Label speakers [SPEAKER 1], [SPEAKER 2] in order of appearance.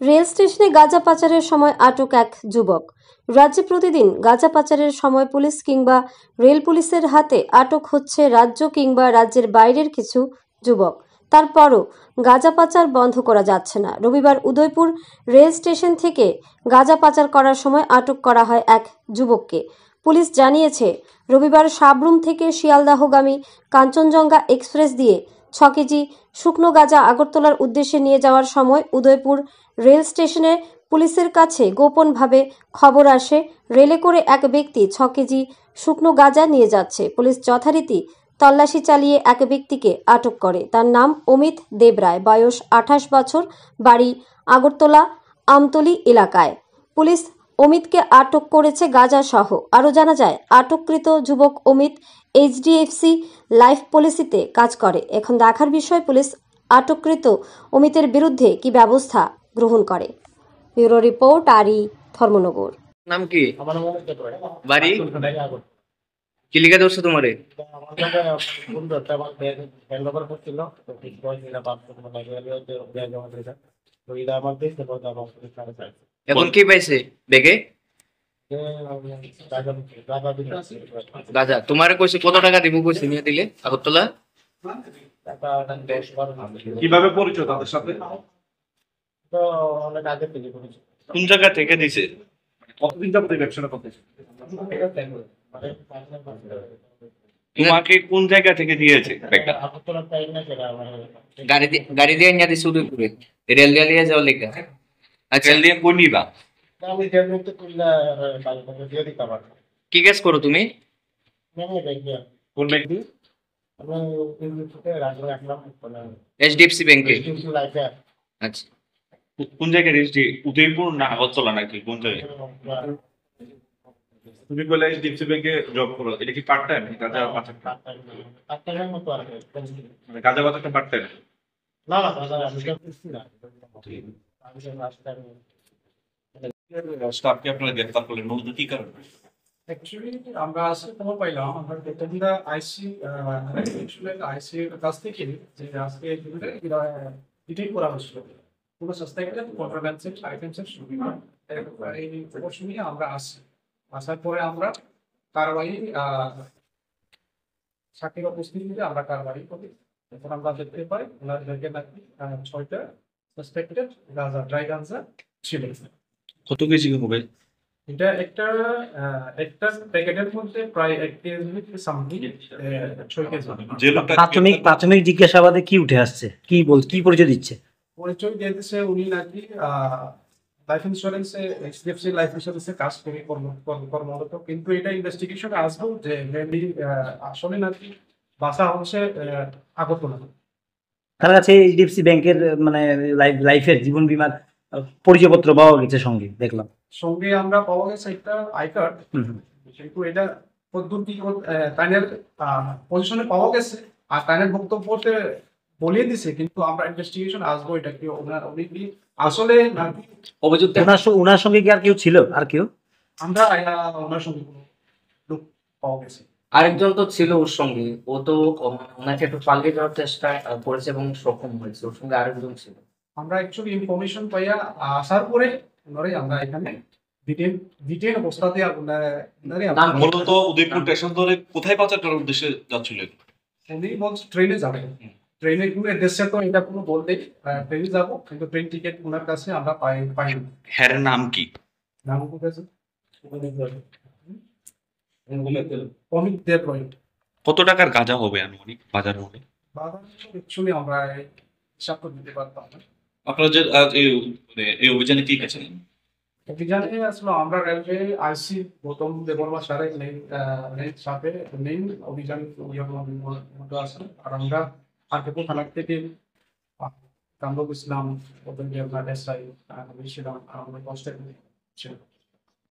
[SPEAKER 1] Rail স্টেশনে গাঁজা পাচারের সময় আটক এক যুবক। রাজ্যে প্রতিদিন গাঁজা পাচারের সময় পুলিশ কিংবা রেল পুলিশের হাতে আটক হচ্ছে রাজ্য কিংবা রাজ্যের বাইরের কিছু যুবক। তারপরও গাঁজা পাচার বন্ধ করা যাচ্ছে না। রবিবার উদয়পুর রেল স্টেশন থেকে গাঁজা পাচার করার সময় আটক করা হয় এক যুবককে। পুলিশ জানিয়েছে, রবিবার সাবরুম থেকে শিয়ালদাহগামী কাঞ্চনজঙ্ঘা এক্সপ্রেস দিয়ে 6 কেজি শুকনো গাঁজা আগরতলার উদ্দেশ্যে নিয়ে যাওয়ার সময় উদয়পুর রেল স্টেশনে পুলিশের কাছে গোপনভাবে খবর আসে রেলে করে এক ব্যক্তি 6 কেজি শুকনো গাঁজা নিয়ে যাচ্ছে। পুলিশ যথারীতি তল্লাশি চালিয়ে এক ব্যক্তিকে আটক করে। তার নাম অমিত দেবরায়, বয়স 28 বছর, বাড়ি আগরতলা আমতলী এলাকায়। পুলিশ অমিতকে আটক করেছে গাঁজা সহ। আরও জানা যায়, আটককৃত যুবক অমিত এইচডিএফসি লাইফ পলিসিতে কাজ করে। এখন দেখার বিষয় পুলিশ আটককৃত অমিতের বিরুদ্ধে কি ব্যবস্থা গ্রহণ করে। ব্যুরো রিপোর্ট, আরি, ধর্মনগর।
[SPEAKER 2] নাম কি? বাড়ি কি লিখা দোষ তোমারে? এখন কি পাইছে ব্যাগে? গাঁজা। তোমারে কইছে কত টাকা দিব কইছে নিয়ে দিলে আগরতলা?
[SPEAKER 3] কিভাবে পরিচয় তাদের সাথে? কোন জায়গা থেকে দিছে? কতদিন যাবত ব্যবসাটা করতেছে? তোমাকে কোন জায়গা থেকে দিয়েছে?
[SPEAKER 2] গাড়ি দিয়ে নিয়ে দিছে উদয়পুরে, রেল দিয়ে যাওয়া লেখা। আচ্ছা,
[SPEAKER 3] রেল দিয়ে কই নিবা?
[SPEAKER 2] কি কাজ করো তুমি?
[SPEAKER 3] কোন ব্যক্তি?
[SPEAKER 2] এইচডিএফসি ব্যাংকে। আচ্ছা,
[SPEAKER 3] কোন জায়গায় রেজিস্ট্রি? উদয়পুর না আগরতলা নাকি কোন জায়গায়? তুমি বলে এইচডিএফসি ব্যাংকে জব করো, এটা কি পার্ট টাইম? গাঁজা পাচারটা মানে গাঁজা পাচারটা পার্ট টাইম? স্টাফকে আপনারা গ্রেফতার করলেন মূলত কি কারণে?
[SPEAKER 4] অ্যাকচুয়ালি আমরা আজকে খবর পাইলাম, আমরা প্রথমটা আইসির কাছ থেকে যে আজকে ডিটেইন করা হয়েছিল পুরো সাস্টেইনেবল কন্ট্রাব্যান্ড আইটেমসের সুবিধা। এই খবর শুনে আমরা আসার পরে আমরা কারবাই সাক্ষীর উপস্থিতিতে আমরা কারবাই করি। এখন আমরা দেখতে পাই ওনাদেরকে নাকি 6টা সাসপেক্টেড গাঁজা, ড্রাই গাঁজা ছিল।
[SPEAKER 3] কত কেজি হবে
[SPEAKER 4] এটা? একটা প্যাকেটের মধ্যে প্রায় 1 কেজি সামথিং, 6 কেজি।
[SPEAKER 5] প্রাথমিক জিজ্ঞাসাবাদে কি উঠে আসছে, কি পরিচয় দিচ্ছে?
[SPEAKER 4] পরিচয় দিয়েছে উনি নাকি লাইফ ইন্স্যুরেন্সে, এইচডিএফসি লাইফ ইন্স্যুরেন্সে কাজ করে কর্মরত, কিন্তু এটা ইনভেস্টিগেশনে আসবে যে মেবি আসলে নাকি বাসা হচ্ছে আগরতলা।
[SPEAKER 5] তার কাছে এইচডিএফসি ব্যাংকের মানে লাইফের জীবন বীমার পরিচয়পত্র পাওয়া গেছে, সঙ্গে দেখলাম।
[SPEAKER 4] সঙ্গে আমরা পাওয়া গেছে একটা আই কার্ড, কিন্তু এটা পদ্ধতি তাইনের পজিশনে পাওয়া গেছে আর তাইনের বক্তব্যতে বলিয়ে দিছে, কিন্তু আমরা ইনভেস্টিগেশন আসবো এটা কি উনি কি আসলে
[SPEAKER 5] অভিযুক্ত। ওনার সঙ্গে কি আর কেউ ছিল? আর কেউ?
[SPEAKER 4] আমরা ওনার সঙ্গে লোক পাওয়া গেছে।
[SPEAKER 2] আরেকজন তো ছিল ওর সঙ্গে, ও তো ওনাকে একটু পালিয়ে যাওয়ার চেষ্টা করেছে এবং সক্ষম হয়েছে। ওর সঙ্গে আরেকজন ছিল।
[SPEAKER 4] আমরা অ্যাকচুয়ালি ইনফরমেশন পাইয়া আসার পরে আমরা এখানে ডিটেইল অবস্থাতে
[SPEAKER 3] মূলত উদয়পুর স্টেশন ধরে কোথায় পাচার করার উদ্দেশ্যে যাচ্ছিল?
[SPEAKER 4] উনি বলছে ট্রেনে যাবে, ট্রেনে ঘুরে দেশে তো এটা কোনো বলতে ট্রেনে যাবো, কিন্তু ট্রেন টিকিট ওনার কাছে আমরা পাইনি।
[SPEAKER 3] হ্যার নাম কি?
[SPEAKER 4] নাম বলেছে অমিত দেবরায়।
[SPEAKER 3] কত টাকার গাঁজা হবে আনুমানিক বাজার হলে?
[SPEAKER 4] অ্যাকচুয়ালি আমরা হিসাব করে দিতে পারতাম না।
[SPEAKER 3] আপনারা যে এই অভিযানে কি গেছিলেন?
[SPEAKER 4] অভিযানে আসলে আমরা রেলওয়ে আইসি গৌতম দেববর্মা স্যারের সাথে মেইন অভিযান মধ্যে আসেন। আর আমরা আরকেপুর থানা থেকে কামরুল ইসলাম, এসআই ছিলাম, আমাদের কনস্টেবল ছিল।